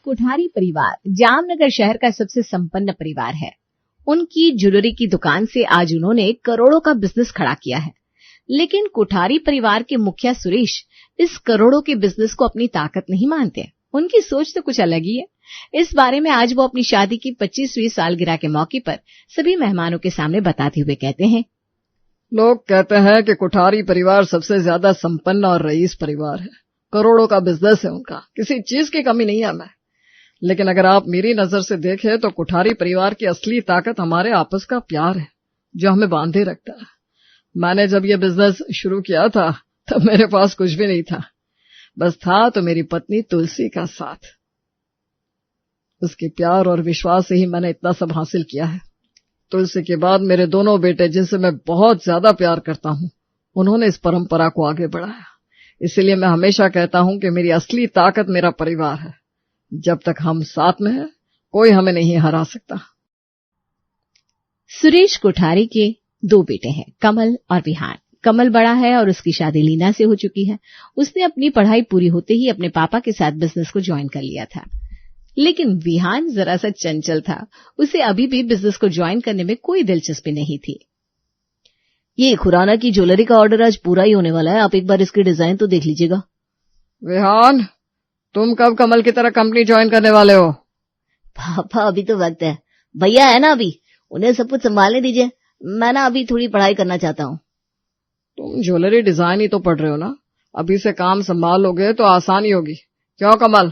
कोठारी परिवार जामनगर शहर का सबसे संपन्न परिवार है। उनकी ज्वेलरी की दुकान से आज उन्होंने करोड़ों का बिजनेस खड़ा किया है। लेकिन कोठारी परिवार के मुखिया सुरेश इस करोड़ों के बिजनेस को अपनी ताकत नहीं मानते। उनकी सोच तो कुछ अलग ही है। इस बारे में आज वो अपनी शादी की 25वीं सालगिरह के मौके पर सभी मेहमानों के सामने बताते हुए कहते हैं, लोग कहते हैं कि कोठारी परिवार सबसे ज्यादा संपन्न और रईस परिवार है। करोड़ों का बिजनेस है उनका, किसी चीज की कमी नहीं है हमें। लेकिन अगर आप मेरी नजर से देखें तो कोठारी परिवार की असली ताकत हमारे आपस का प्यार है, जो हमें बांधे रखता है। मैंने जब ये बिजनेस शुरू किया था तब मेरे पास कुछ भी नहीं था, बस था तो मेरी पत्नी तुलसी का साथ। उसके प्यार और विश्वास से ही मैंने इतना सब हासिल किया है। तुलसी के बाद मेरे दोनों बेटे, जिनसे मैं बहुत ज्यादा प्यार करता हूं, उन्होंने इस परंपरा को आगे बढ़ाया। इसलिए मैं हमेशा कहता हूं कि मेरी असली ताकत मेरा परिवार है। जब तक हम साथ में हैं, कोई हमें नहीं हरा सकता। सुरेश कोठारी के 2 बेटे हैं, कमल और विहान। कमल बड़ा है और उसकी शादी लीना से हो चुकी है। उसने अपनी पढ़ाई पूरी होते ही अपने पापा के साथ बिजनेस को ज्वाइन कर लिया था। लेकिन विहान जरा सा चंचल था। उसे अभी भी बिजनेस को ज्वाइन करने में कोई दिलचस्पी नहीं थी। ये खुराना की ज्वेलरी का ऑर्डर आज पूरा ही होने वाला है, आप एक बार इसकी डिजाइन तो देख लीजिएगा। विहान, तुम कब कमल की तरह कंपनी ज्वाइन करने वाले हो? पापा अभी तो वक्त है, भैया है ना, अभी उन्हें सब कुछ संभालने दीजिए। मैं ना अभी थोड़ी पढ़ाई करना चाहता हूँ। तुम ज्वेलरी डिजाइन ही तो पढ़ रहे हो ना, अभी से काम संभाल लोगे तो आसानी होगी। क्यों कमल?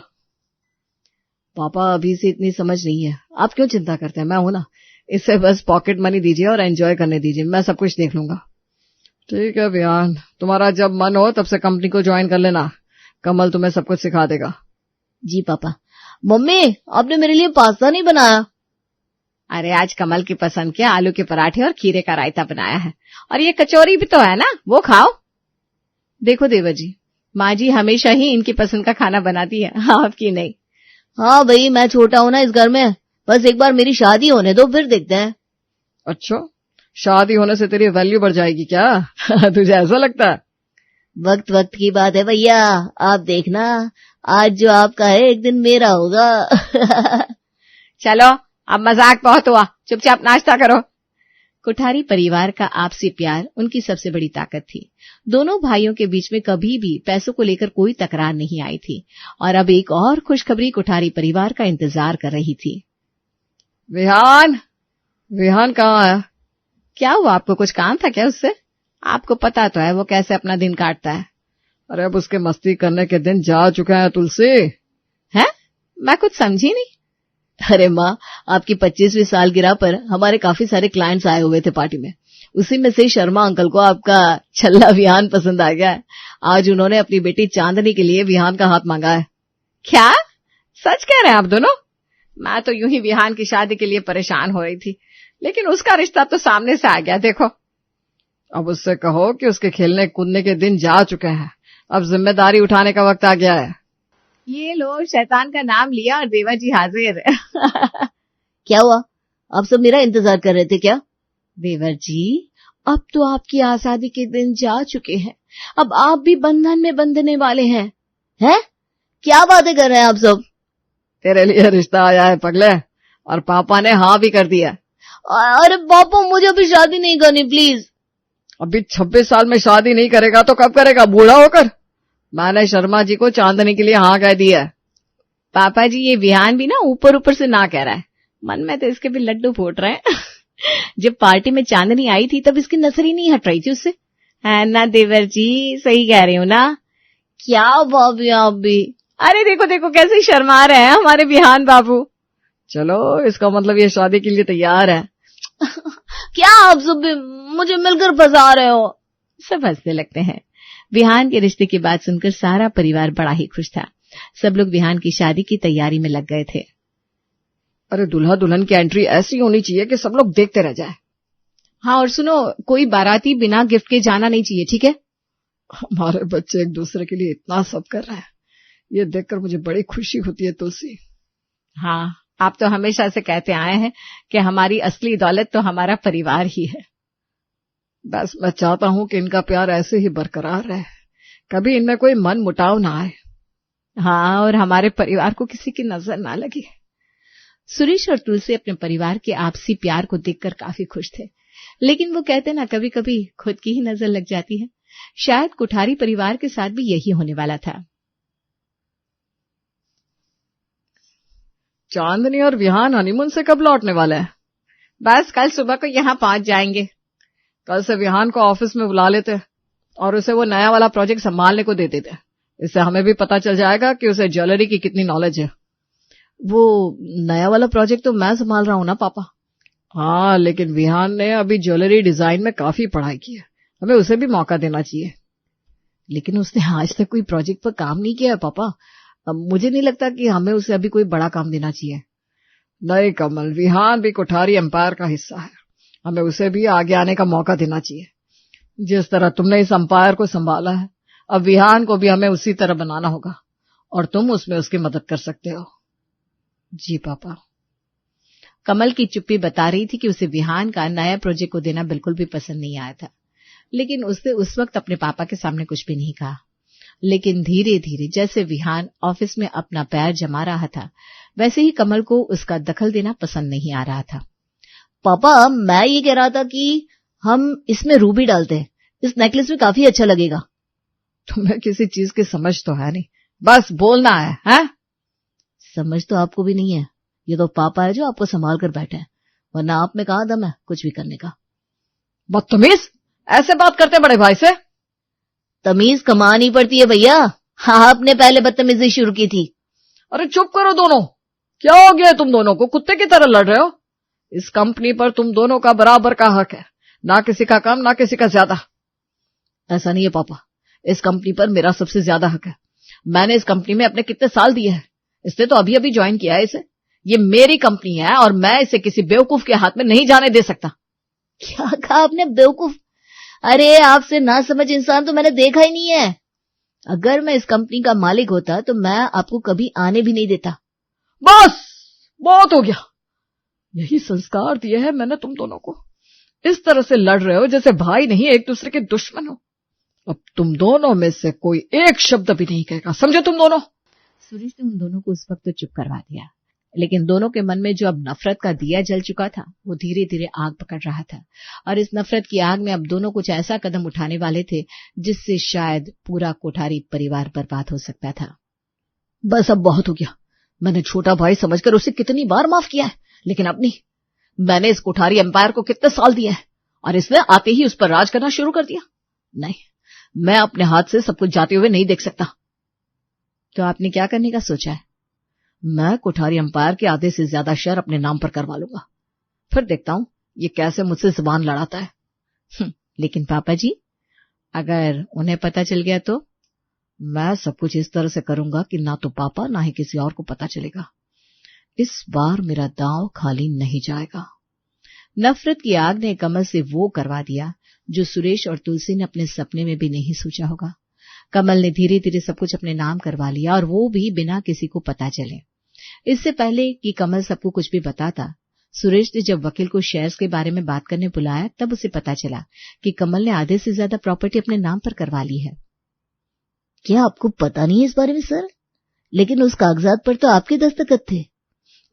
पापा अभी से इतनी समझ नहीं है, आप क्यों चिंता करते हैं, मैं हूं ना। इससे बस पॉकेट मनी दीजिए और एंजॉय करने दीजिए, मैं सब कुछ देख लूंगा। ठीक है विहान, तुम्हारा जब मन हो तब से कंपनी को ज्वाइन कर लेना। कमल तुम्हें सब कुछ सिखा देगा। जी पापा। मम्मी, आपने मेरे लिए पास्ता नहीं बनाया? अरे आज कमल की पसंद के आलू के पराठे और खीरे का रायता बनाया है, और ये कचौरी भी तो है ना, वो खाओ। देखो देवर जी, माँ जी हमेशा ही इनकी पसंद का खाना बनाती है, आपकी नहीं। हाँ भाई, मैं छोटा हूं ना इस घर में, बस एक बार मेरी शादी होने दो, फिर देखते हैं। अच्छा, शादी होने से तेरी वैल्यू बढ़ जाएगी क्या? तुझे ऐसा लगता है? वक्त वक्त की बात है भैया, आप देखना, आज जो आपका है एक दिन मेरा होगा। चलो अब मजाक बहुत हुआ, चुपचाप नाश्ता करो। कोठारी परिवार का आपसी प्यार उनकी सबसे बड़ी ताकत थी। दोनों भाइयों के बीच में कभी भी पैसों को लेकर कोई तकरार नहीं आई थी। और अब एक और खुशखबरी कोठारी परिवार का इंतजार कर रही थी। विहान, विहान कहाँ है? क्या हुआ, आपको कुछ काम था क्या उससे? आपको पता तो है वो कैसे अपना दिन काटता है। अरे अब उसके मस्ती करने के दिन जा चुके हैं तुलसी। है? मैं कुछ समझी नहीं। अरे माँ, आपकी 25वीं सालगिरह पर हमारे काफी सारे क्लाइंट्स आए हुए थे पार्टी में। उसी में से शर्मा अंकल को आपका छल्ला विहान पसंद आ गया है। आज उन्होंने अपनी बेटी चांदनी के लिए विहान का हाथ मांगा है। क्या? सच कह रहे हैं आप दोनों? मैं तो यूं ही विहान की शादी के लिए परेशान हो रही थी, लेकिन उसका रिश्ता तो सामने से आ गया। देखो, अब उससे कहो कि उसके खेलने कूदने के दिन जा चुके हैं, अब जिम्मेदारी उठाने का वक्त आ गया है। ये लो, शैतान का नाम लिया और देवा जी हाजिर। क्या हुआ, आप सब मेरा इंतजार कर रहे थे क्या? देवर जी, अब तो आपकी आजादी के दिन जा चुके हैं, अब आप भी बंधन में बंधने वाले हैं। हैं? क्या बातें कर रहे हैं आप सब? तेरे लिए रिश्ता आया है पगले, और पापा ने हाँ भी कर दिया। अरे पापा, मुझे अभी शादी नहीं करनी प्लीज। अभी 26 साल में शादी नहीं करेगा तो कब करेगा, बूढ़ा होकर? मैंने शर्मा जी को चांदनी के लिए हाँ कह दिया है। पापा जी, ये विहान भी ना ऊपर ऊपर से ना कह रहा है, मन में तो इसके भी लड्डू फूट रहे हैं। जब पार्टी में चांदनी आई थी तब इसकी नजर ही नहीं हट रही थी उससे, है ना देवर जी? सही कह रही हूँ ना? क्या भाभी आप भी? अरे देखो देखो कैसे शर्मा रहे हैं हमारे विहान बाबू। चलो, इसका मतलब ये शादी के लिए तैयार है। क्या आप सब भी मुझे मिलकर फंसा रहे हो? सब हंसने लगते हैं। विहान के रिश्ते की बात सुनकर सारा परिवार बड़ा ही खुश था। सब लोग विहान की शादी की तैयारी में लग गए थे। अरे दुल्हा दुल्हन की एंट्री ऐसी होनी चाहिए कि सब लोग देखते रह जाए। हाँ, और सुनो, कोई बाराती बिना गिफ्ट के जाना नहीं चाहिए, ठीक है? हमारे बच्चे एक दूसरे के लिए इतना सब कर रहे हैं, ये देखकर मुझे बड़ी खुशी होती है तुलसी। हाँ, आप तो हमेशा से कहते आए हैं कि हमारी असली दौलत तो हमारा परिवार ही है। बस मैं चाहता हूं कि इनका प्यार ऐसे ही बरकरार रहे, कभी इनमें कोई मन मुटाव ना आए। हाँ, और हमारे परिवार को किसी की नजर ना लगे। सुरेश और तुलसी अपने परिवार के आपसी प्यार को देखकर काफी खुश थे, लेकिन वो कहते ना कभी कभी खुद की ही नजर लग जाती है। शायद कोठारी परिवार के साथ भी यही होने वाला था। चांदनी और विहान हनीमून से कब लौटने वाले हैं? बस कल सुबह को यहाँ पहुंच जाएंगे। कल से विहान को ऑफिस में बुला लेते और उसे वो नया वाला प्रोजेक्ट संभालने को दे देते। इससे हमें भी पता चल जाएगा कि उसे ज्वेलरी की कितनी नॉलेज है। वो नया वाला प्रोजेक्ट तो मैं संभाल रहा हूं ना पापा। हाँ, लेकिन विहान ने अभी ज्वेलरी डिजाइन में काफी पढ़ाई की है, हमें उसे भी मौका देना चाहिए। लेकिन उसने आज तक कोई प्रोजेक्ट पर काम नहीं किया है पापा। मुझे नहीं लगता कि हमें उसे अभी कोई बड़ा काम देना चाहिए। नहीं कमल, विहान भी कोठारी एम्पायर का हिस्सा है, हमें उसे भी आगे आने का मौका देना चाहिए। जिस तरह तुमने इस एम्पायर को संभाला है, अब विहान को भी हमें उसी तरह बनाना होगा, और तुम उसमें उसकी मदद कर सकते हो। जी पापा। कमल की चुप्पी बता रही थी कि उसे विहान का नया प्रोजेक्ट को देना बिल्कुल भी पसंद नहीं आया था, लेकिन उसने उस वक्त अपने पापा के सामने कुछ भी नहीं कहा। लेकिन धीरे धीरे जैसे विहान ऑफिस में अपना पैर जमा रहा था, वैसे ही कमल को उसका दखल देना पसंद नहीं आ रहा था। पापा, मैं ये कह रहा था कि हम इसमें रूबी डालते हैं, इस नेकलेस में काफी अच्छा लगेगा। तुम्हें किसी चीज की समझ तो है नहीं, बस बोलना है? समझ तो आपको भी नहीं है, ये तो पापा है जो आपको संभाल कर बैठे हैं, वरना आप में कहाँ दम है कुछ भी करने का। बदतमीज, ऐसे बात करते बड़े भाई से? तमीज कमानी पड़ती है भैया, आपने पहले बदतमीजी शुरू की थी। अरे चुप करो दोनों, क्या हो गया तुम दोनों को? कुत्ते की तरह लड़ रहे हो। इस कंपनी पर तुम दोनों का बराबर का हक है, ना किसी का कम ना किसी का ज्यादा। ऐसा नहीं है पापा, इस कंपनी पर मेरा सबसे ज्यादा हक है। मैंने इस कंपनी में अपने कितने साल दिए हैं, इसने तो अभी अभी ज्वाइन किया है इसे। ये मेरी कंपनी है और मैं इसे किसी बेवकूफ के हाथ में नहीं जाने दे सकता। क्या कहा आपने? बेवकूफ? अरे आपसे ना समझ इंसान तो मैंने देखा ही नहीं है। अगर मैं इस कंपनी का मालिक होता तो मैं आपको कभी आने भी नहीं देता। बस बहुत हो गया, यही संस्कार दिए हैं मैंने तुम दोनों को। इस तरह से लड़ रहे हो जैसे भाई नहीं एक दूसरे के दुश्मन हो। अब तुम दोनों में से कोई एक शब्द भी नहीं कहेगा, समझे तुम दोनों? सुरेश ने उन दोनों को उस वक्त तो चुप करवा दिया, लेकिन दोनों के मन में जो अब नफरत का दिया जल चुका था, वो धीरे धीरे आग पकड़ रहा था। और इस नफरत की आग में अब दोनों कुछ ऐसा कदम उठाने वाले थे जिससे शायद पूरा कोठारी परिवार बर्बाद हो सकता था। बस अब बहुत हो गया, मैंने छोटा भाई समझकर उसे कितनी बार माफ किया है, लेकिन अब नहीं। मैंने इस कोठारी एम्पायर को कितने साल दिए हैं और इसने आते ही उस पर राज करना शुरू कर दिया। नहीं, मैं अपने हाथ से सब कुछ जाते हुए नहीं देख सकता। तो आपने क्या करने का सोचा है? मैं कोठारी एम्पायर के आधे से ज्यादा शेयर अपने नाम पर करवा लूंगा, फिर देखता हूं ये कैसे मुझसे जुबान लड़ाता है। लेकिन पापा जी, अगर उन्हें पता चल गया तो? मैं सब कुछ इस तरह से करूंगा कि ना तो पापा ना ही किसी और को पता चलेगा। इस बार मेरा दांव खाली नहीं जाएगा। नफरत की आग ने कमल से वो करवा दिया जो सुरेश और तुलसी ने अपने सपने में भी नहीं सोचा होगा। कमल ने धीरे धीरे सब कुछ अपने नाम करवा लिया, और वो भी बिना किसी को पता चले। इससे पहले कि कमल सबको कुछ भी बताता, सुरेश ने जब वकील को शेयर्स के बारे में बात करने बुलाया, तब उसे पता चला कि कमल ने आधे से ज्यादा प्रॉपर्टी अपने नाम पर करवा ली है। क्या आपको पता नहीं है इस बारे में सर? लेकिन उस कागजात पर तो आपके दस्तखत थे,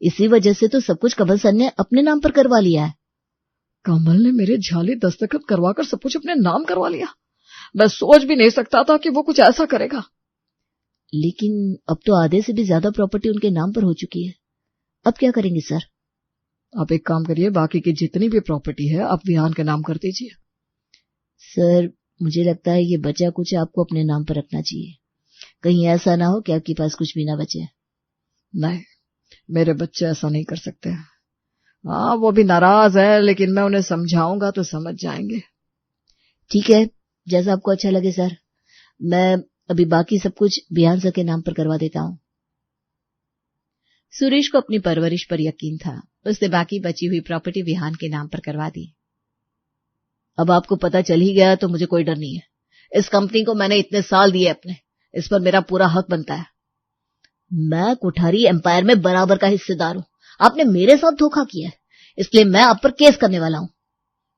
इसी वजह से तो सब कुछ कमल सर ने अपने नाम पर करवा लिया है। कमल ने मेरे झाली दस्तखत करवाकर सब कुछ अपने नाम करवा लिया? मैं सोच भी नहीं सकता था कि वो कुछ ऐसा करेगा। लेकिन अब तो आधे से भी ज्यादा प्रॉपर्टी उनके नाम पर हो चुकी है, अब क्या करेंगे सर? आप एक काम करिए, बाकी की जितनी भी प्रॉपर्टी है आप विहान के नाम कर दीजिए। सर, मुझे लगता है ये बचा कुछ आपको अपने नाम पर रखना चाहिए, कहीं ऐसा ना हो कि आपके पास कुछ भी ना बचे। नहीं, मेरे बच्चे ऐसा नहीं कर सकते। हाँ, वो भी नाराज है, लेकिन मैं उन्हें समझाऊंगा तो समझ जाएंगे। ठीक है, जैसा आपको अच्छा लगे सर। मैं अभी बाकी सब कुछ विहान सर के नाम पर करवा देता हूँ। सुरेश को अपनी परवरिश पर यकीन था, उसने बाकी बची हुई प्रॉपर्टी विहान के नाम पर करवा दी। अब आपको पता चल ही गया तो मुझे कोई डर नहीं है। इस कंपनी को मैंने इतने साल दिए अपने, इस पर मेरा पूरा हक बनता है। मैं कोठारी एम्पायर में बराबर का हिस्सेदार हूँ। आपने मेरे साथ धोखा किया है, इसलिए मैं आप पर केस करने वाला हूँ।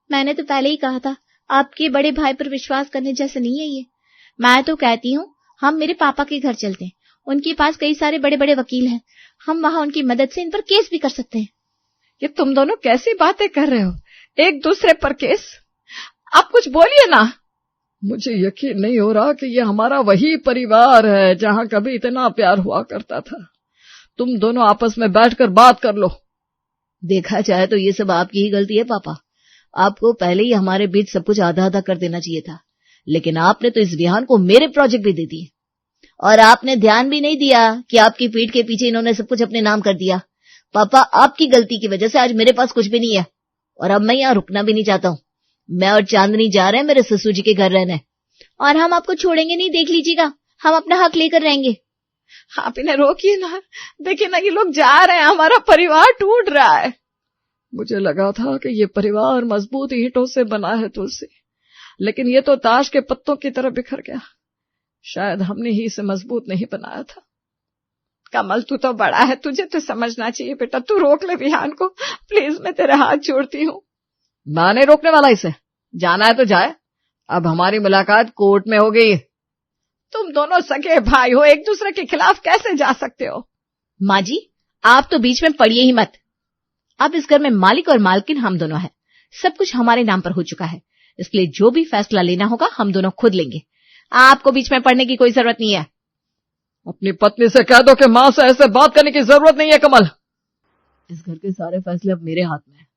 मैंने तो पहले ही कहा था, आपके बड़े भाई पर विश्वास करने जैसे नहीं है ये। मैं तो कहती हूँ हम मेरे पापा के घर चलते हैं उनके पास कई सारे बड़े बड़े वकील हैं। हम वहां उनकी मदद से इन पर केस भी कर सकते हैं। ये तुम दोनों कैसी बातें कर रहे हो, एक दूसरे पर केस? आप कुछ बोलिए ना। मुझे यकीन नहीं हो रहा कि ये हमारा वही परिवार है जहां कभी इतना प्यार हुआ करता था। तुम दोनों आपस में बैठकर बात कर लो। देखा जाए तो ये सब आपकी ही गलती है पापा। आपको पहले ही हमारे बीच सब कुछ आधा आधा कर देना चाहिए था, लेकिन आपने तो इस विहान को मेरे प्रोजेक्ट भी दे दिए और आपने ध्यान भी नहीं दिया कि आपकी पीठ के पीछे इन्होंने सब कुछ अपने नाम कर दिया। पापा, आपकी गलती की वजह से आज मेरे पास कुछ भी नहीं है और अब मैं यहाँ रुकना भी नहीं चाहता हूँ। मैं और चांदनी जा रहे हैं मेरे ससुर जी के घर रहने। और हम आपको छोड़ेंगे नहीं, देख लीजिएगा, हम अपना हक लेकर रहेंगे। आप इन्हें रोकिए ना, देखिए ना ये लोग जा रहे हैं, हमारा परिवार टूट रहा है। मुझे लगा था कि ये परिवार मजबूत ईंटों से बना है तुलसी, लेकिन ये तो ताश के पत्तों की तरह बिखर गया। शायद हमने ही इसे मजबूत नहीं बनाया था। कमल, तू तो बड़ा है, तुझे तो समझना चाहिए बेटा। तू रोक ले विहान को, प्लीज, मैं तेरे हाथ जोड़ती हूँ। मैं नहीं रोकने वाला इसे, जाना है तो जाए। अब हमारी मुलाकात कोर्ट में हो गई। तुम दोनों सगे भाई हो, एक दूसरे के खिलाफ कैसे जा सकते हो? माँ जी, आप तो बीच में पड़िए ही मत। अब इस घर में मालिक और मालकिन हम दोनों हैं। सब कुछ हमारे नाम पर हो चुका है, इसलिए जो भी फैसला लेना होगा हम दोनों खुद लेंगे। आपको बीच में पड़ने की कोई जरूरत नहीं है। अपनी पत्नी से कह दो कि मां से ऐसे बात करने की जरूरत नहीं है। कमल, इस घर के सारे फैसले अब मेरे हाथ में हैं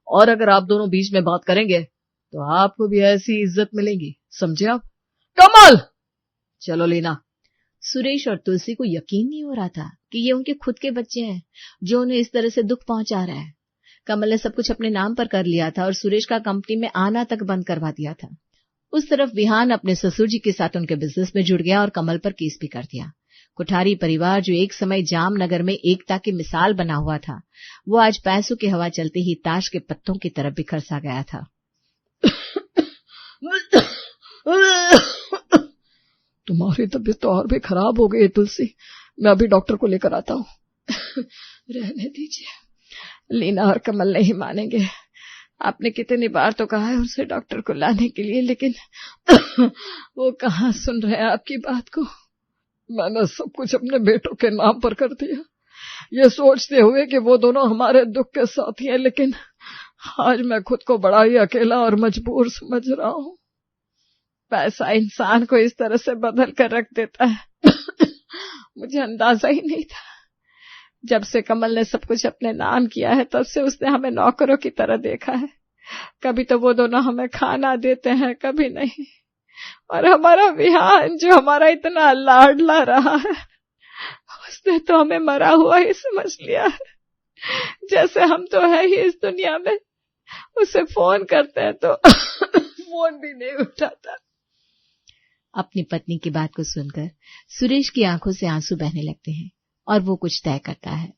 और अगर आप दोनों बीच में बात करेंगे तो आपको भी ऐसी इज्जत मिलेगी, समझे आप? कमल, चलो लीना। सुरेश और तुलसी को यकीन नहीं हो रहा था कि ये उनके खुद के बच्चे हैं जो उन्हें इस तरह से दुख पहुंचा रहा है। कमल ने सब कुछ अपने नाम पर कर लिया था और सुरेश का कंपनी में आना तक बंद करवा दिया था। उस तरफ विहान अपने ससुर जी के साथ उनके बिजनेस में जुड़ गया और कमल पर केस भी कर दिया। कुठारी परिवार, जो एक समय जामनगर में एकता की मिसाल बना हुआ था, वो आज पैसों की हवा चलते ही ताश के पत्तों की तरफ बिखर सा गया था। तुम्हारी तबीयत तो और भी खराब हो गई है तुलसी, मैं अभी डॉक्टर को लेकर आता हूँ। रहने दीजिए, लीना और कमल नहीं मानेंगे। आपने कितनी बार तो कहा है उसे डॉक्टर को लाने के लिए, लेकिन वो कहाँ सुन रहे हैं आपकी बात को। मैंने सब कुछ अपने बेटों के नाम पर कर दिया, ये सोचते हुए कि वो दोनों हमारे दुख के साथी हैं, लेकिन आज मैं खुद को बड़ा ही अकेला और मजबूर समझ रहा हूँ। पैसा इंसान को इस तरह से बदल कर रख देता है। मुझे अंदाजा ही नहीं था। जब से कमल ने सब कुछ अपने नाम किया है, तब से उसने हमें नौकरों की तरह देखा है। कभी तो वो दोनों हमें खाना देते हैं, कभी नहीं। और हमारा विहान, जो हमारा इतना लाडला रहा है, उसने तो हमें मरा हुआ ही समझ लिया है। जैसे हम तो है ही इस दुनिया में, उसे फोन करते हैं तो फोन भी नहीं उठाता। अपनी पत्नी की बात को सुनकर सुरेश की आंखों से आंसू बहने लगते हैं और वो कुछ तय करता है।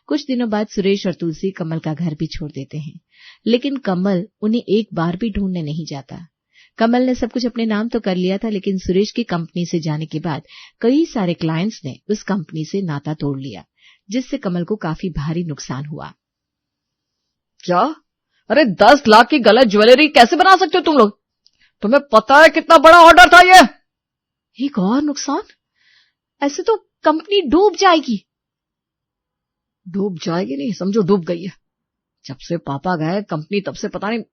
कुछ दिनों बाद सुरेश और तुलसी कमल का घर भी छोड़ देते हैं, लेकिन कमल उन्हें एक बार भी ढूंढने नहीं जाता। कमल ने सब कुछ अपने नाम तो कर लिया था, लेकिन सुरेश की कंपनी से जाने के बाद कई सारे क्लाइंट्स ने उस कंपनी से नाता तोड़ लिया, जिससे कमल को काफी भारी नुकसान हुआ। क्या? अरे 10 लाख की गलत ज्वेलरी कैसे बना सकते हो तुम लोग? तुम्हें पता है कितना बड़ा ऑर्डर था ये? एक और नुकसान? ऐसे तो कंपनी डूब जाएगी। डूब जाएगी नहीं, समझो डूब गई है। जब से पापा गए कंपनी, तब से पता नहीं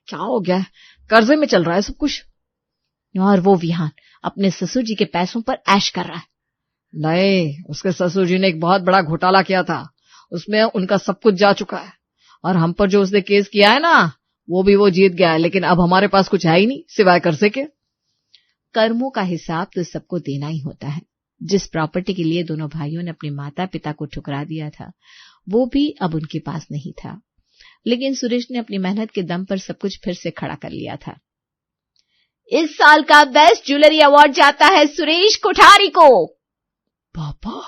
क्या हो गया है, कर्जे में चल रहा है सब कुछ। और वो विहान अपने ससुर जी के पैसों पर ऐश कर रहा है। नहीं, उसके ससुर जी ने एक बहुत बड़ा घोटाला किया था, उसमें उनका सब कुछ जा चुका है। और हम पर जो उसने केस किया है ना, वो भी वो जीत गया है, लेकिन अब हमारे पास कुछ है ही नहीं सिवाय कर्जे के। कर्मों का हिसाब तो सबको देना ही होता है। जिस प्रॉपर्टी के लिए दोनों भाइयों ने अपने माता पिता को ठुकरा दिया था, वो भी अब उनके पास नहीं था, लेकिन सुरेश ने अपनी मेहनत के दम पर सब कुछ फिर से खड़ा कर लिया था। इस साल का बेस्ट ज्वेलरी अवार्ड जाता है सुरेश कोठारी को। पापा!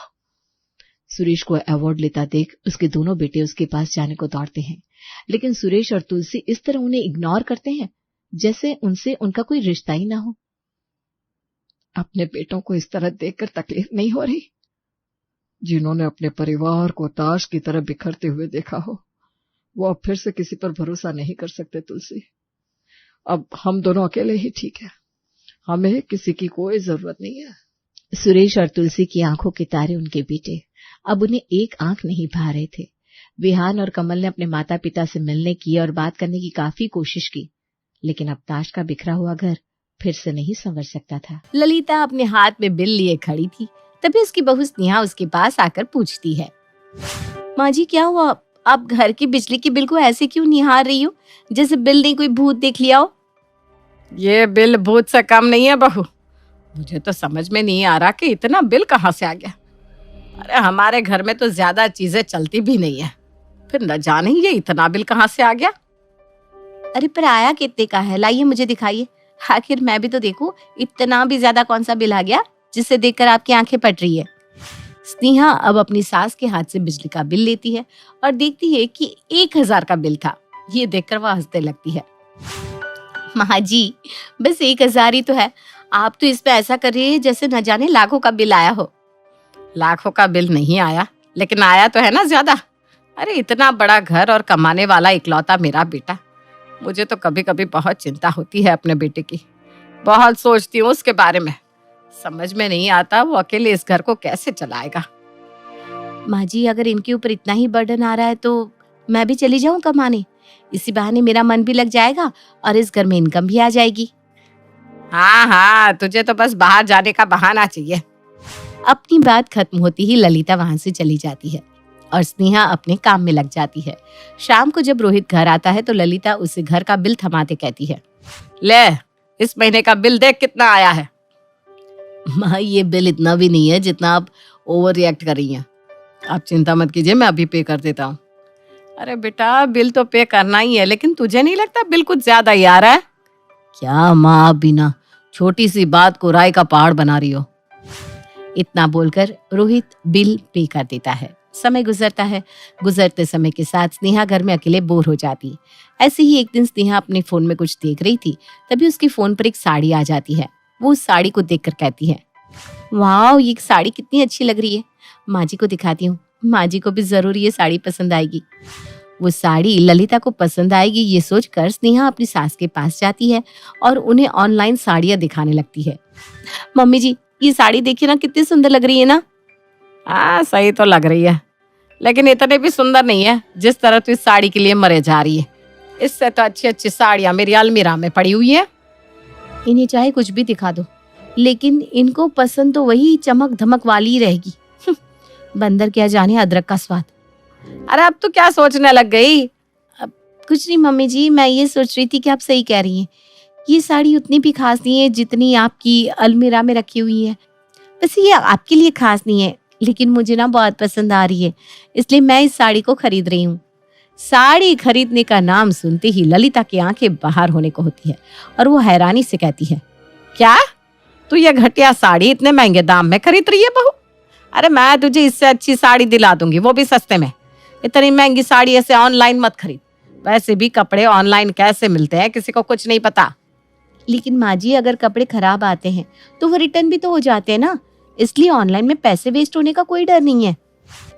सुरेश को अवार्ड लेता देख उसके दोनों बेटे उसके पास जाने को दौड़ते हैं, लेकिन सुरेश और तुलसी इस तरह उन्हें इग्नोर करते हैं जैसे उनसे उनका कोई रिश्ता ही ना हो। अपने बेटों को इस तरह देखकर तकलीफ नहीं हो रही? जिन्होंने अपने परिवार को ताश की तरह बिखरते हुए देखा हो, वो अब फिर से किसी पर भरोसा नहीं कर सकते तुलसी। अब हम दोनों अकेले ही ठीक है, हमें किसी की कोई जरूरत नहीं है। सुरेश और तुलसी की आंखों के तारे उनके बेटे अब उन्हें एक आंख नहीं भा रहे थे। विहान और कमल ने अपने माता पिता से मिलने की और बात करने की काफी कोशिश की, लेकिन अब ताश का बिखरा हुआ घर फिर से नहीं संवर सकता था। ललिता अपने हाथ में बिल लिए खड़ी थी। तभी उसकी बहू स्नेहा उसके पास आकर पूछती है, माँ जी क्या हुआ, आप घर की बिजली की बिल को ऐसे क्यों निहार रही हो, जैसे बिल ने कोई भूत देख लिया हो? ये बिल भूत से कम नहीं है बहू। मुझे तो समझ में नहीं आ रहा कि इतना बिल कहाँ से आ गया। अरे हमारे घर में तो ज्यादा चीजें चलती भी नहीं है, फिर न जाने ये इतना बिल कहाँ से आ गया। अरे पर आया कितने का है, लाइए मुझे दिखाइए, आखिर मैं भी तो देखूं इतना भी ज्यादा कौन सा बिल आ गया जिसे देखकर आपकी आंखें पट रही है। स्नेहा अब अपनी सास के हाथ से बिजली का बिल लेती है और देखती है कि 1000 का बिल था। ये देखकर वह हंसने लगती है। माँ जी बस 1000 ही तो है, आप तो इस पे ऐसा कर रही है जैसे न जाने लाखों का बिल आया हो। लाखों का बिल नहीं आया, लेकिन आया तो है ना ज्यादा। अरे इतना बड़ा घर और कमाने वाला इकलौता मेरा बेटा, मुझे तो कभी कभी बहुत चिंता होती है अपने बेटे की। बहुत सोचती हूँ उसके बारे में, समझ में नहीं आता वो अकेले इस घर को कैसे चलाएगा। माँ जी अगर इनके ऊपर इतना ही बर्डन आ रहा है तो मैं भी चली जाऊं कमाने, इसी बहाने मेरा मन भी लग जाएगा और इस घर में इनकम भी आ जाएगी। हाँ हाँ, तुझे तो बस बाहर जाने का बहाना चाहिए। अपनी बात खत्म होती ही ललिता वहां से चली जाती है और स्नेहा अपने काम में लग जाती है। शाम को जब रोहित घर आता है तो ललिता उसे घर का बिल थमाते कहती है, ले इस महीने का बिल देख कितना आया है। माँ ये बिल इतना भी नहीं है जितना आप ओवर रिएक्ट कर रही हैं। आप चिंता मत कीजिए, मैं अभी पे कर देता हूँ। अरे बेटा बिल तो पे करना ही है, लेकिन तुझे नहीं लगता बिल कुछ ज्यादा ही आ रहा है? क्या माँ आप बिना छोटी सी बात को राय का पहाड़ बना रही हो। इतना बोलकर रोहित बिल पे कर देता है। समय गुजरता है। गुजरते समय के साथ स्नेहा घर में अकेले बोर हो जाती। ऐसे ही एक दिन स्नेहा अपने फोन में कुछ देख रही थी, तभी उसके फोन पर एक साड़ी आ जाती है। वो उस साड़ी को देखकर कहती है, वाह ये साड़ी कितनी अच्छी लग रही है, माँ जी को दिखाती हूँ, माँ जी को भी जरूर ये साड़ी पसंद आएगी। वो साड़ी ललिता को पसंद आएगी ये सोचकर स्नेहा अपनी सास के पास जाती है और उन्हें ऑनलाइन साड़ियां दिखाने लगती है। मम्मी जी ये साड़ी देखिए ना कितनी सुंदर लग रही है ना। हाँ सही तो लग रही है, लेकिन इतने भी सुंदर नहीं है जिस तरह तू इस साड़ी के लिए मरे जा रही है। इससे तो अच्छी अच्छी साड़ियां मेरी अलमीरा में पड़ी हुई है। इन्हें चाहे कुछ भी दिखा दो, लेकिन इनको पसंद तो वही चमक धमक वाली ही रहेगी। बंदर क्या जाने अदरक का स्वाद। अरे अब तू क्या सोचने लग गई? अब कुछ नहीं मम्मी जी, मैं ये सोच रही थी कि आप सही कह रही हैं, ये साड़ी उतनी भी खास नहीं है जितनी आपकी अलमीरा में रखी हुई है। बस ये आपके लिए खास नहीं है, लेकिन मुझे ना बहुत पसंद आ रही है, इसलिए मैं इस साड़ी को खरीद रही हूँ। साड़ी खरीदने का नाम सुनते ही ललिता की आंखें बाहर होने को होती है और वो हैरानी से कहती है, क्या तू ये घटिया साड़ी इतने महंगे दाम में खरीद रही है बहू? अरे मैं तुझे इससे अच्छी साड़ी दिला दूंगी, वो भी सस्ते में। इतनी महंगी साड़ी ऐसे ऑनलाइन मत खरीद। वैसे भी कपड़े ऑनलाइन कैसे मिलते हैं किसी को कुछ नहीं पता। लेकिन माँ जी अगर कपड़े खराब आते हैं तो वो रिटर्न भी तो हो जाते हैं ना, इसलिए ऑनलाइन में पैसे वेस्ट होने का कोई डर नहीं है।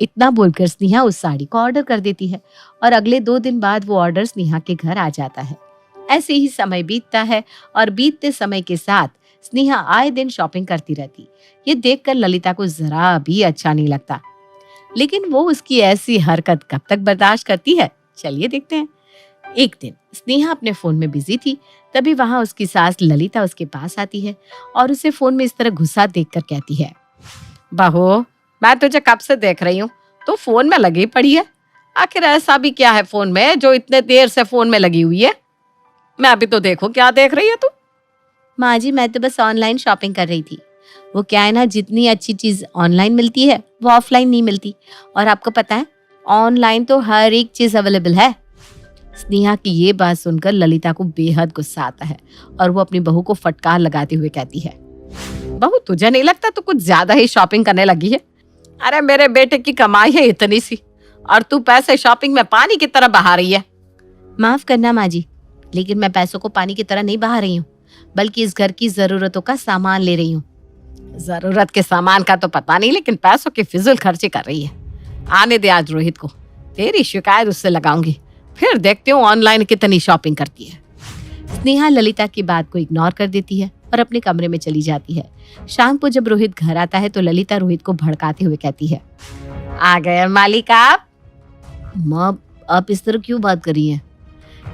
इतना बोलकर स्नेहा उस साड़ी को ऑर्डर कर देती है और अगले 2 दिन बाद वो ऑर्डर स्नेहा के घर आ जाता है। ऐसे ही समय बीतता है और बीतते समय के साथ स्नेहा आए दिन शॉपिंग करती रहती। ये देखकर ललिता को जरा भी अच्छा नहीं लगता, लेकिन वो उसकी ऐसी हरकत कब तक बर्दाश्त करती है, चलिए देखते हैं। एक दिन स्नेहा अपने फोन में बिजी थी, तभी वहां उसकी सास ललिता उसके पास आती है और उसे फोन में इस तरह गुस्सा देखकर कहती है, बहू मैं तुझे कब से देख रही हूँ, तू फोन में लगी पड़ी है। आखिर ऐसा भी क्या है फोन में जो इतने देर से फोन में लगी हुई है? मैं अभी तो देखो क्या देख रही है तू। माँ जी मैं तो बस ऑनलाइन शॉपिंग कर रही थी। वो क्या है ना, जितनी अच्छी चीज ऑनलाइन मिलती है वो ऑफलाइन नहीं मिलती, और आपको पता है ऑनलाइन तो हर एक चीज अवेलेबल है। स्नेहा की ये बात सुनकर ललिता को बेहद गुस्सा आता है और वो अपनी बहू को फटकार लगाते हुए कहती है, बहू तुझे नहीं लगता तू कुछ ज्यादा ही शॉपिंग करने लगी है? अरे मेरे बेटे की कमाई है इतनी सी और तू पैसे शॉपिंग में पानी की तरह बहा रही है। माफ करना माँ जी, लेकिन मैं पैसों को पानी की तरह नहीं बहा रही हूँ, बल्कि इस घर की जरूरतों का सामान ले रही हूँ। जरूरत के सामान का तो पता नहीं, लेकिन पैसों की फिजूल खर्ची कर रही है। आने दे आज रोहित को, तेरी शिकायत उससे लगाऊंगी, फिर देखती हूँ ऑनलाइन कितनी शॉपिंग करती है। स्नेहा ललिता की बात को इग्नोर कर देती है और अपने कमरे में चली जाती है। शाम को जब रोहित घर आता है तो ललिता रोहित को भड़काते हुए कहती है, आ गए मालिक आप। माँ, आप इस तरह क्यों बात कर रही हैं?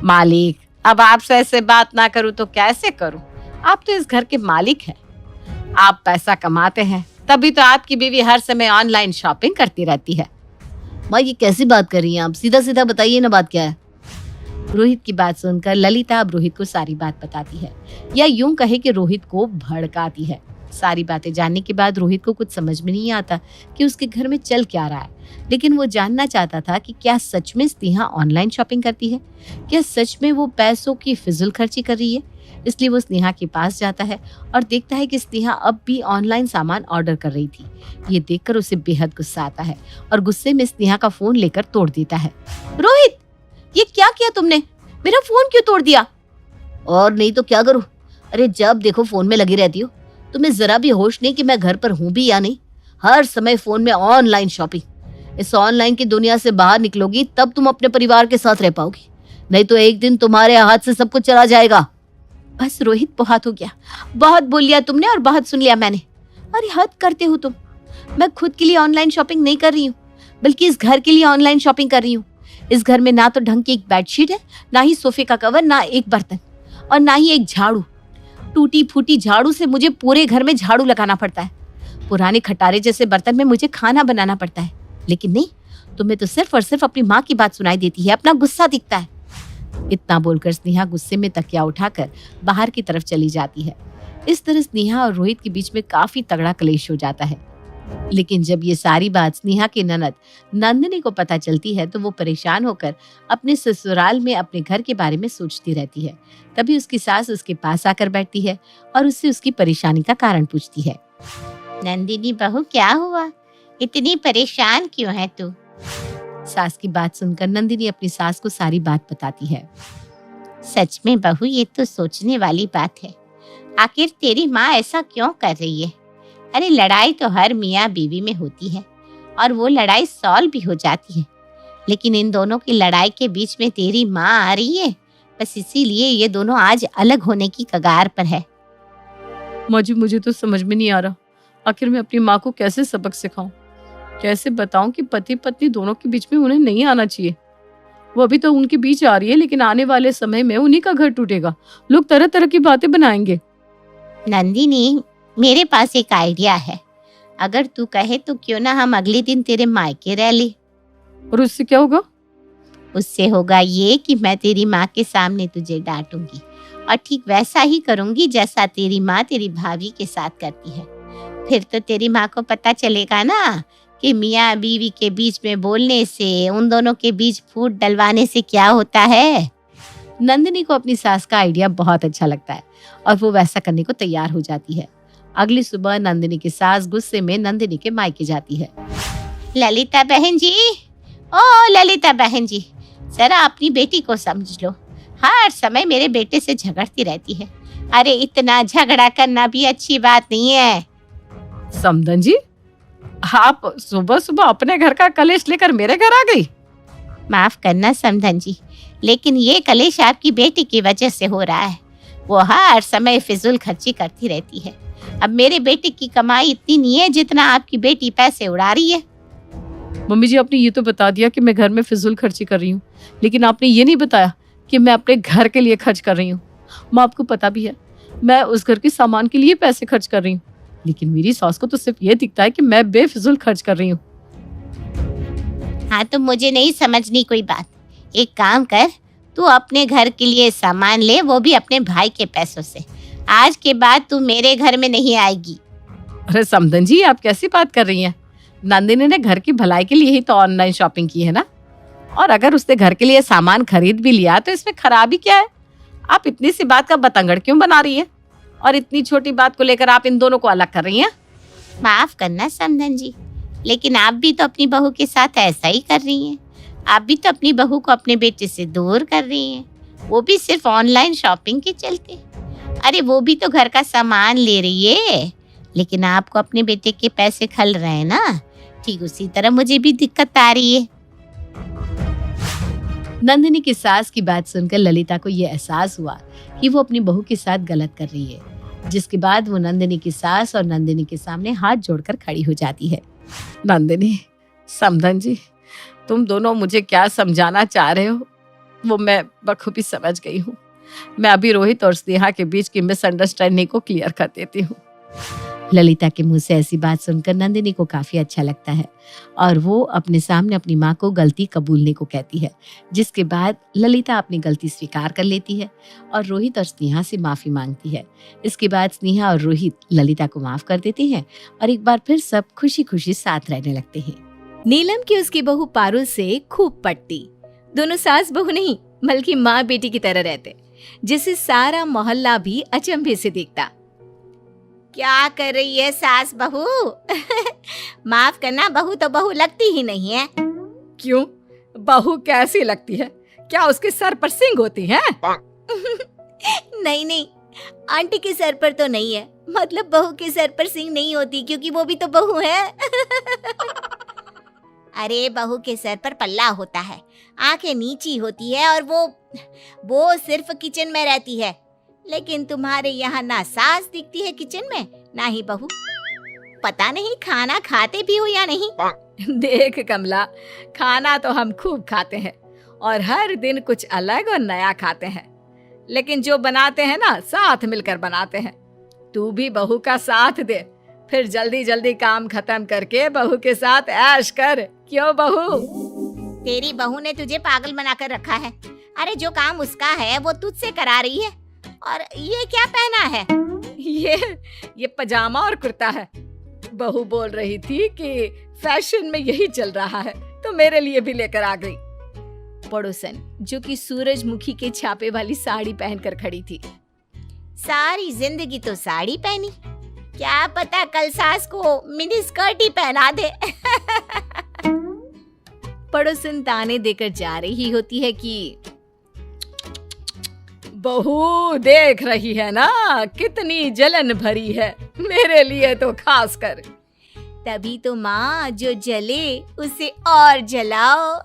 मालिक, अब आपसे ऐसे बात ना करूं तो कैसे करूं? आप तो इस घर के मालिक हैं। आप पैसा कमाते हैं, तभी तो आपकी बीवी हर समय ऑनलाइन शॉपिंग करती रहती है। माँ, ये कैसी बात कर रही हैं आप? सीधा सीधा बताइए ना, बात क्या है? रोहित की बात सुनकर ललिता अब रोहित को सारी बात बताती है, या यूं कहे कि रोहित को भड़काती है। सारी बातें जानने के बाद रोहित को कुछ समझ में नहीं आता कि उसके घर में चल क्या रहा है, लेकिन वो जानना चाहता था कि क्या सच में स्नेहा ऑनलाइन शॉपिंग करती है, क्या सच में वो पैसों की फिजूल खर्ची कर रही है। इसलिए वो स्नेहा के पास जाता है और देखता है कि स्नेहा अब भी ऑनलाइन सामान ऑर्डर कर रही थी। ये देखकर उसे बेहद गुस्सा आता है और गुस्से में स्नेहा का फोन लेकर तोड़ देता है। रोहित, ये क्या किया तुमने? मेरा फोन क्यों तोड़ दिया? और नहीं तो क्या करूं? अरे जब देखो फोन में लगी रहती हो। तुम्हें जरा भी होश नहीं कि मैं घर पर हूं भी या नहीं। हर समय फोन में ऑनलाइन शॉपिंग। इस ऑनलाइन की दुनिया से बाहर निकलोगी तब तुम अपने परिवार के साथ रह पाओगी, नहीं तो एक दिन तुम्हारे हाथ से सब कुछ चला जाएगा। बस रोहित, बहुत हो गया। बहुत बोल लिया तुमने और बहुत सुन लिया मैंने। अरे हद करते हो तुम। मैं खुद के लिए ऑनलाइन शॉपिंग नहीं कर रही हूँ, बल्कि इस घर के लिए ऑनलाइन शॉपिंग कर रही हूँ। इस घर में ना तो ढंग की एक बेडशीट है, ना ही सोफे का कवर, ना एक बर्तन, और ना ही एक झाड़ू। टूटी फूटी झाड़ू से मुझे पूरे घर में झाड़ू लगाना पड़ता है। पुराने खटारे जैसे बर्तन में मुझे खाना बनाना पड़ता है। लेकिन नहीं, तुम्हें तो सिर्फ और सिर्फ अपनी माँ की बात सुनाई देती है, अपना गुस्सा दिखता है। इतना बोलकर स्नेहा गुस्से में तकिया उठाकर बाहर की तरफ चली जाती है। इस तरह स्नेहा और रोहित के बीच में काफी तगड़ा क्लेश हो जाता है। लेकिन जब ये सारी बात स्नेहा की ननद नंदिनी को पता चलती है तो वो परेशान होकर अपने ससुराल में अपने घर के बारे में सोचती रहती है। तभी उसकी सास उसके पास आकर बैठती है और उससे उसकी परेशानी का कारण पूछती है। नंदिनी बहू, क्या हुआ? इतनी परेशान क्यों है तू? सास की बात सुनकर नंदिनी अपनी सास को सारी बात बताती है। सच में बहू, ये तो सोचने वाली बात है। आखिर तेरी माँ ऐसा क्यों कर रही है? अरे लड़ाई तो हर मियाँ बीवी में होती है और वो लड़ाई सॉल्व भी हो जाती है, लेकिन इन दोनों की लड़ाई के बीच में तेरी माँ आ रही है। बस इसीलिए ये दोनों आज अलग होने की कगार पर है। माँ जी, मुझे तो समझ में नहीं आ रहा, आखिर मैं अपनी माँ को कैसे सबक सिखाऊं? कैसे बताऊं कि पति पत्नी दोनों के बीच में उन्हें नहीं आना चाहिए। वो अभी तो उनके बीच आ रही है, लेकिन आने वाले समय में उन्हीं का घर टूटेगा। लोग तरह तरह की बातें बनाएंगे। नंदिनी, मेरे पास एक आइडिया है। अगर तू कहे तो क्यों ना हम अगले दिन तेरे मायके रह ले। और उससे क्या होगा? उससे होगा ये कि मैं तेरी माँ के सामने तुझे डांटूंगी और ठीक वैसा ही करूंगी जैसा तेरी माँ तेरी भाभी के साथ करती है। फिर तो तेरी माँ को पता चलेगा ना कि मियाँ बीवी के बीच में बोलने से, उन दोनों के बीच फूट डलवाने से क्या होता है। नंदिनी को अपनी सास का आइडिया बहुत अच्छा लगता है और वो वैसा करने को तैयार हो जाती है। अगली सुबह नंदिनी की सास गुस्से में नंदिनी के मायके जाती है। ललिता बहन जी, ओ ललिता बहन जी, जरा अपनी बेटी को समझ लो। हर समय मेरे बेटे से झगड़ती रहती है। अरे इतना झगड़ा करना भी अच्छी बात नहीं है। समधन जी, आप सुबह सुबह अपने घर का कलेश लेकर मेरे घर आ गई। माफ करना समधन जी, लेकिन ये कलेश आपकी बेटी की वजह से हो रहा है। वो हर समय फिजूल खर्ची करती रहती है। अब मेरे बेटे की कमाई इतनी नहीं है जितना आपकी बेटी पैसे उड़ा रही है। मम्मी जी, आपने ये तो बता दिया कि मैं घर में फिजूल खर्ची कर रही हूँ, लेकिन आपने ये नहीं बताया कि मैं अपने घर के लिए खर्च कर रही हूँ। माँ, आपको पता भी है मैं उस घर के सामान के लिए पैसे खर्च कर रही हूँ, लेकिन मेरी सास को तो सिर्फ ये दिखता है कि मैं बेफिजूल खर्च कर रही हूँ। हाँ, तो मुझे नहीं समझनी कोई बात। एक काम कर, तू अपने घर के लिए सामान ले, वो भी अपने भाई के पैसों से। आज के बाद तू मेरे घर में नहीं आएगी। अरे समधन जी, आप कैसी बात कर रही हैं? नंदिनी ने घर की भलाई के लिए ही तो ऑनलाइन शॉपिंग की है ना, और अगर उसने घर के लिए सामान खरीद भी लिया तो इसमें खराबी क्या है? आप इतनी सी बात का बतंगड़ क्यों बना रही है, और इतनी छोटी बात को लेकर आप इन दोनों को अलग कर रही हैं? माफ करना समधन जी, लेकिन आप भी तो अपनी बहू के साथ ऐसा ही कर रही हैं। आप भी तो अपनी बहू को अपने बेटे से दूर कर रही हैं, वो भी सिर्फ ऑनलाइन शॉपिंग के चलते। अरे वो भी तो घर का सामान ले रही है, लेकिन आपको अपने बेटे के पैसे खल रहे हैं ना। ठीक उसी तरह मुझे भी दिक्कत आ रही है। नंदिनी की सास की बात सुनकर ललिता को यह एहसास हुआ कि वो अपनी बहू के साथ गलत कर रही है, जिसके बाद वो नंदिनी की सास और नंदिनी के सामने हाथ जोड़कर खड़ी हो जाती है। नंदिनी, समधन जी, तुम दोनों मुझे क्या समझाना चाह रहे हो वो मैं बखूबी समझ गई हूँ। मैं अभी रोहित और स्नेहा के बीच की मिसअंडरस्टैंडिंग को क्लियर कर देती हूँ। ललिता के मुंह से ऐसी बात सुनकर नंदिनी को काफी अच्छा लगता है और वो अपने सामने अपनी माँ को गलती कबूलने को कहती है, जिसके बाद ललिता अपनी गलती स्वीकार कर लेती है और रोहित और स्नेहा से माफी मांगती है। इसके बाद स्नेहा और रोहित ललिता को माफ कर देते हैं और एक बार फिर सब खुशी खुशी साथ रहने लगते हैं। नीलम की उसकी बहू पारुल से खूब पटती। दोनों सास बहू नहीं बल्कि माँ बेटी की तरह रहते, जिसे सारा मोहल्ला भी अचंभे से देखता। क्या कर रही है सास बहू? माफ करना, बहू तो बहू लगती ही नहीं है। क्यों? बहू कैसी लगती है? क्या उसके सर पर सींग होती है? नहीं नहीं, आंटी के सर पर तो नहीं है, मतलब बहू के सर पर सींग नहीं होती क्योंकि वो भी तो बहू है। अरे बहू के सर पर पल्ला होता है, आंखें नीची होती है और वो सिर्फ किचन में रहती है। लेकिन तुम्हारे यहाँ ना सास दिखती है किचन में, ना ही बहू। पता नहीं खाना खाते भी हो या नहीं। देख कमला, खाना तो हम खूब खाते हैं और हर दिन कुछ अलग और नया खाते हैं, लेकिन जो बनाते हैं ना साथ मिलकर बनाते हैं। तू भी बहू का साथ दे, फिर जल्दी जल्दी काम खत्म करके बहू के साथ ऐश कर। क्यों बहू? तेरी बहू ने तुझे पागल बनाकर रखा है। अरे जो काम उसका है वो तुझसे करा रही है। और ये क्या पहना है? ये पजामा और कुर्ता है। बहू बोल रही थी कि फैशन में यही चल रहा है तो मेरे लिए भी लेकर आ गई। पड़ोसन जो कि सूरजमुखी के छापे वाली साड़ी पहनकर खड़ी थी। सारी जिंदगी तो साड़ी पहनी, क्या पता कल सास को मिनी स्कर्ट ही पहना दे। पड़ोसन ताने देकर जा रही होती है कि बहू देख रही है ना कितनी जलन भरी है, मेरे लिए तो खास कर। तभी तो माँ जो जले उसे और जलाओ।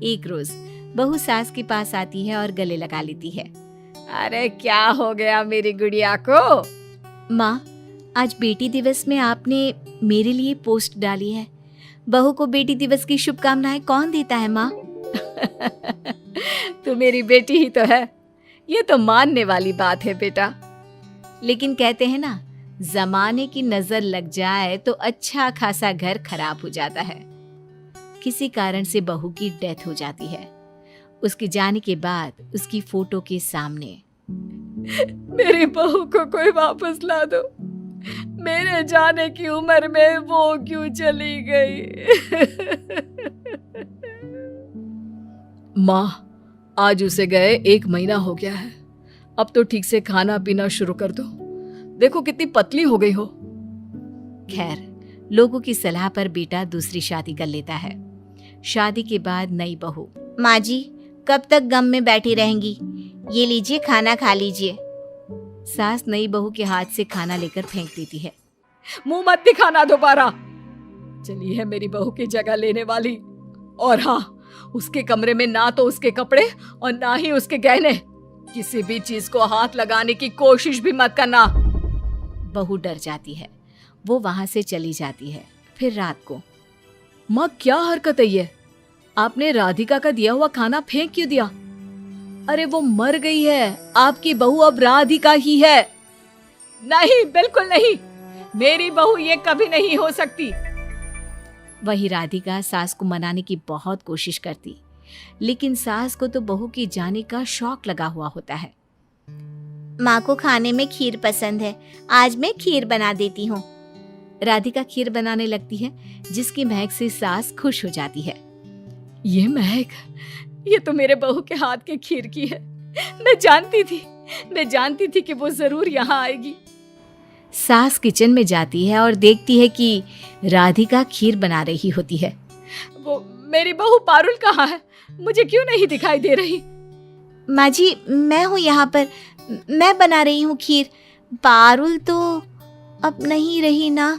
एक रोज बहू सास के पास आती है और गले लगा लेती है। अरे क्या हो गया मेरी गुड़िया को? माँ, आज बेटी दिवस में आपने मेरे लिए पोस्ट डाली है। बहू को बेटी दिवस की शुभकामनाएं कौन देता है माँ? तू मेरी बेटी ही तो है, ये तो मानने वाली बात है बेटा। लेकिन कहते हैं ना, जमाने की नजर लग जाए तो अच्छा खासा घर खराब हो जाता है। किसी कारण से बहू की डेथ हो जाती है। उसके जाने के बाद उसकी फोटो के सामने मेरी बहू को कोई वापस ला दो, मेरे जाने की उम्र में वो क्यों चली गई। माँ, आज उसे गए 1 महीना हो गया है। अब तो ठीक से खाना पीना शुरू कर दो, देखो कितनी पतली हो गई हो। खैर, लोगों की सलाह पर बेटा दूसरी शादी कर लेता है। शादी के बाद नई बहू, माँ जी कब तक गम में बैठी रहेंगी? ये लीजिए खाना खा लीजिए। सास नई बहू के हाथ से खाना लेकर फेंक देती है। मुंह मत दिखाना दोबारा। चली है मेरी बहू की जगह लेने वाली। और हाँ, उसके कमरे में ना तो उसके कपड़े और ना ही उसके गहने, किसी भी चीज को हाथ लगाने की कोशिश भी मत करना। बहू डर जाती है, वो वहां से चली जाती है। फिर रात को, माँ क्या हरकत है ये? आपने राधिका का दिया हुआ खाना फेंक क्यों दिया? अरे वो मर गई है, आपकी बहू अब राधिका ही है। नहीं, बिल्कुल नहीं, मेरी बहू ये कभी नहीं हो सकती। वही राधिका सास को मनाने की बहुत कोशिश करती, लेकिन सास को तो बहू के जाने का शौक लगा हुआ होता है। माँ को खाने में खीर पसंद है, आज मैं खीर बना देती हूँ। राधिका खीर बनाने लगती है, जिसकी महक से सास खुश हो जाती है। ये महक, ये तो मेरे बहू के हाथ के खीर की है। मैं जानती थी कि वो जरूर यहाँ आएगी। सास किचन में जाती है और देखती है कि राधिका खीर बना रही होती है। वो मेरी बहू पारुल कहाँ है? मुझे क्यों नहीं दिखाई दे रही? माँ जी मैं हूँ यहाँ पर, मैं बना रही हूँ खीर। पारुल तो अब नहीं रही ना।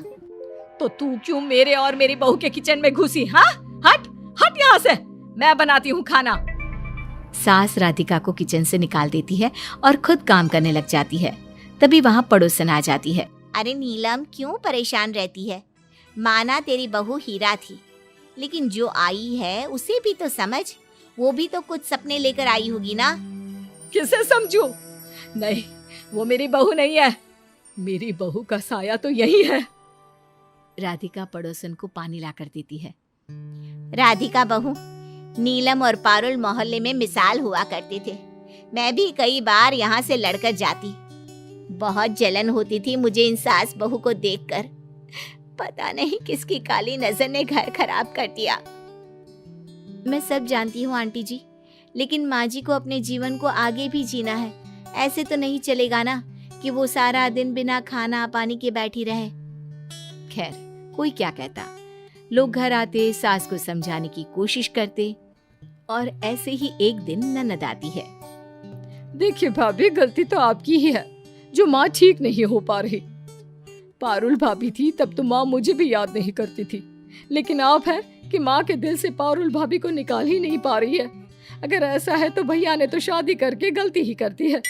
तो तू क्यों मेरे और मेरी बहू के किचन में घुसी? हाँ, हट हट यहाँ से। मैं बनाती हूँ खाना। सास राधिका को किचन से निकाल देती है और खुद काम करने लग जाती है। तभी वहाँ पड़ोसन आ जाती है। अरे नीलम, क्यों परेशान रहती है? माना तेरी बहू हीरा थी, लेकिन जो आई है उसे भी तो समझ। वो भी तो कुछ सपने लेकर आई होगी ना। किसे समझूं? नहीं, वो मेरी बहू नहीं है। मेरी बहू का साया तो यही है। राधिका पड़ोसन को पानी लाकर देती है। राधिका बहू, नीलम और पारुल मोहल्ले में मिसाल हुआ करते थे। मैं भी कई बार यहाँ से लड़कर जाती। बहुत जलन होती थी मुझे इन सास बहू को देखकर। पता नहीं किसकी काली नजर ने घर खराब कर दिया। मैं सब जानती हूँ आंटी जी, लेकिन माँ जी को अपने जीवन को आगे भी जीना है। ऐसे तो नहीं चलेगा ना कि वो सारा दिन बिना खाना पानी के बैठी रहे। खैर, कोई क्या कहता। लोग घर आते, सास को समझाने की कोशिश करते और ऐसे ही एक दिन ननद आती है। देखिए भाभी, गलती तो आपकी ही है जो माँ ठीक नहीं हो पा रही। पारुल भाभी थी तब तो माँ मुझे भी याद नहीं करती थी, लेकिन आप है कि माँ के दिल से पारुल भाभी को निकाल ही नहीं पा रही है। अगर ऐसा है तो भैया ने तो शादी करके गलती ही करती है।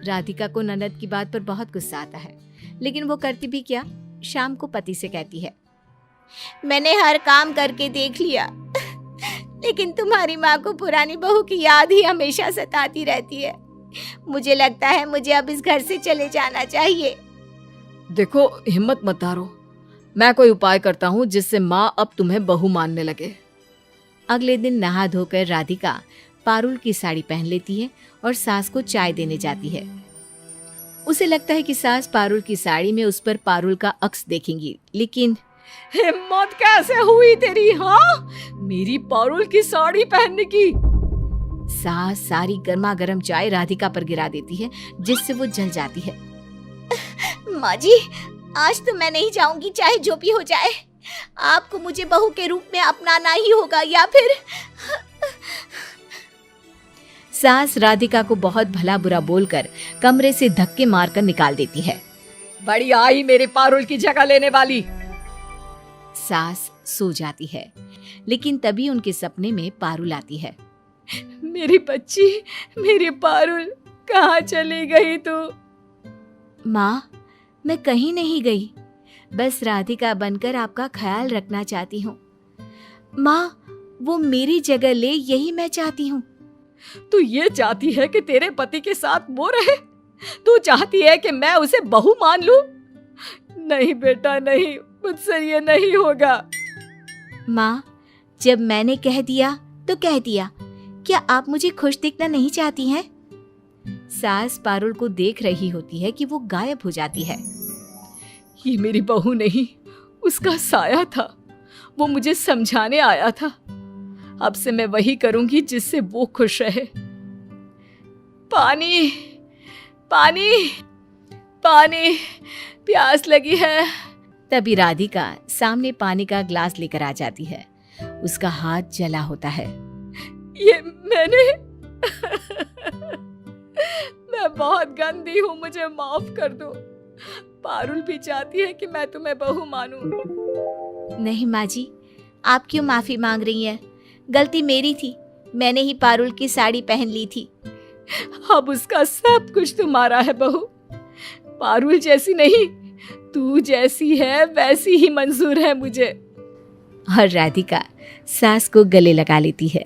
राधिका को ननद की बात पर बहुत गुस्सा आता है, लेकिन वो करती भी क्या, शाम को पति से कहती है, मैंने हर काम करके देख लिया, लेकिन तुम्हारी माँ को पुरानी बहू की याद ही हमेशा सताती रहती है। मुझे लगता है मुझे अब इस घर से चले जाना चाहिए। देखो, हिम्मत मत हारो। मैं कोई उपाय करता हूँ जिससे माँ अब तुम्हें बहू मानने लगे। अगले दिन नहा धोकर राधिका पारुल की साड़ी पहन लेती है और सास को चाय देने जाती है। उसे लगता है कि सास पारुल की साड़ी में उस पर पारुल का अक्स देखेंगी, लेकिन हिम्मत कैसे हुई तेरी? हाँ, मेरी पारुल की साड़ी पहनने की। सास सारी गर्मा गर्म चाय राधिका पर गिरा देती है, जिससे वो जल जाती है। माँ जी, आज तो मैं नहीं जाऊंगी, चाहे जो भी हो जाए। आपको मुझे बहू के रूप में अपनाना ही होगा, या फिर सास राधिका को बहुत भला बुरा बोलकर कमरे से धक्के मारकर निकाल देती है। बड़ी आई मेरे पारुल की जगह लेने वाली। सास सो जाती है, लेकिन तभी उनके सपने में पारुल आती है। मेरी बच्ची, मेरी पारुल, कहाँ चली गई तू? माँ, मैं कहीं नहीं गई, बस राधिका बनकर आपका ख्याल रखना चाहती हूँ। माँ, वो मेरी जगह ले, यही मैं चाहती हूँ। तू ये चाहती है कि तेरे पति के साथ वो रहे? तू चाहती है कि मैं उसे बहू मान लूं? नहीं बेटा, नहीं, मुझसे ये नहीं होगा। माँ, जब मैंने कह दिया तो कह दिया। क्या आप मुझे खुश दिखना नहीं चाहती हैं? सास पारुल को देख रही होती है कि वो गायब हो जाती है। ये मेरी बहू नहीं, उसका साया था। वो मुझे समझाने आया था। अब से मैं वही करूंगी जिससे वो खुश रहे। पानी, पानी, पानी, प्यास लगी है। तभी राधिका सामने पानी का ग्लास लेकर आ जाती है। उसका हाथ जला होता है। ये मैंने मैं बहुत गंदी हूँ, मुझे माफ कर दो। पारुल भी चाहती है कि मैं तुम्हें बहू मानूं। नहीं माँ जी, आप क्यों माफी मांग रही हैं? गलती मेरी थी, मैंने ही पारुल की साड़ी पहन ली थी। अब उसका सब कुछ तुम्हारा है बहू। पारुल जैसी नहीं, तू जैसी है वैसी ही मंजूर है मुझे। और राधिका सास को गले लगा लेती है।